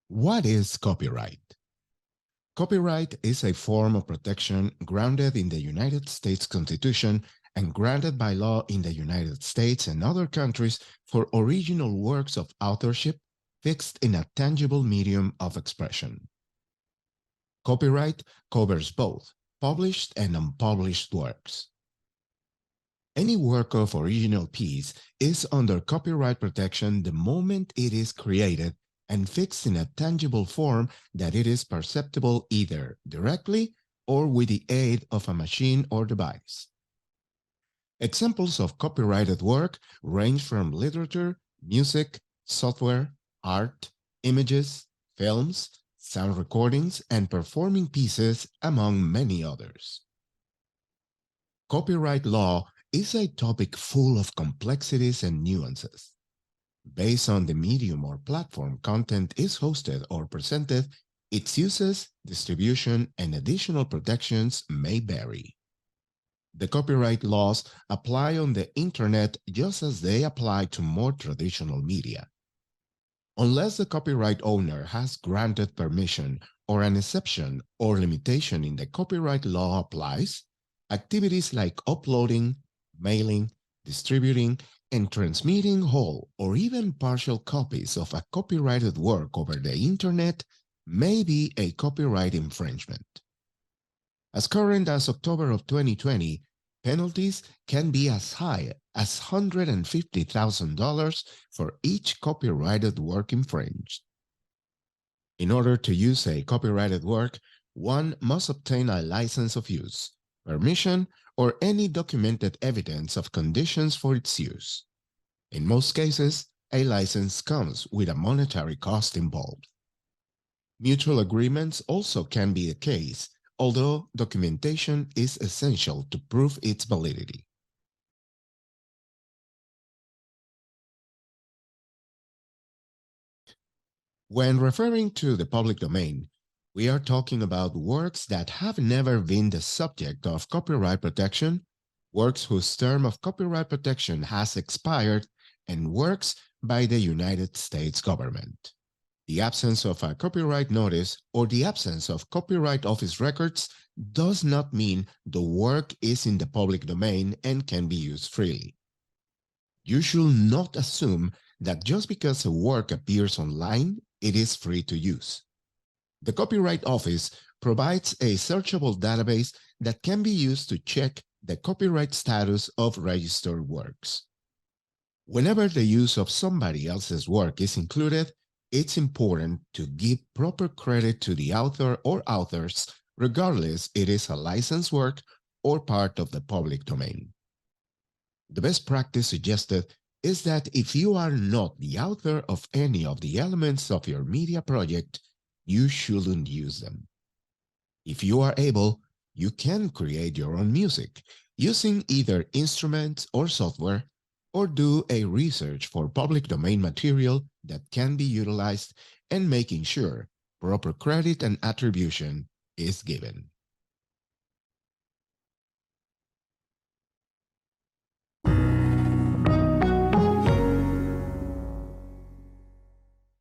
What is copyright? Copyright is a form of protection grounded in the United States Constitution and granted by law in the United States and other countries for original works of authorship fixed in a tangible medium of expression. Copyright covers both published and unpublished works. Any work of original piece is under copyright protection the moment it is created and fixed in a tangible form that it is perceptible either directly or with the aid of a machine or device. Examples of copyrighted work range from literature, music, software, art, images, films, sound recordings, and performing pieces, among many others. Copyright law is a topic full of complexities and nuances. Based on the medium or platform content is hosted or presented, its uses, distribution, and additional protections may vary. The copyright laws apply on the Internet just as they apply to more traditional media. Unless the copyright owner has granted permission or an exception or limitation in the copyright law applies, activities like uploading, mailing, distributing, and transmitting whole or even partial copies of a copyrighted work over the Internet may be a copyright infringement. As current as October of 2020, penalties can be as high as $150,000 for each copyrighted work infringed. In order to use a copyrighted work, one must obtain a license of use, permission, or any documented evidence of conditions for its use. In most cases, a license comes with a monetary cost involved. Mutual agreements also can be the case, although documentation is essential to prove its validity. When referring to the public domain, we are talking about works that have never been the subject of copyright protection, works whose term of copyright protection has expired, and works by the United States government. The absence of a copyright notice or the absence of copyright office records does not mean the work is in the public domain and can be used freely. You should not assume that just because a work appears online, it is free to use. The Copyright Office provides a searchable database that can be used to check the copyright status of registered works. Whenever the use of somebody else's work is included, it's important to give proper credit to the author or authors, regardless it is a licensed work or part of the public domain. The best practice suggested is that if you are not the author of any of the elements of your media project, you shouldn't use them. If you are able, you can create your own music using either instruments or software, or do a research for public domain material that can be utilized and making sure proper credit and attribution is given.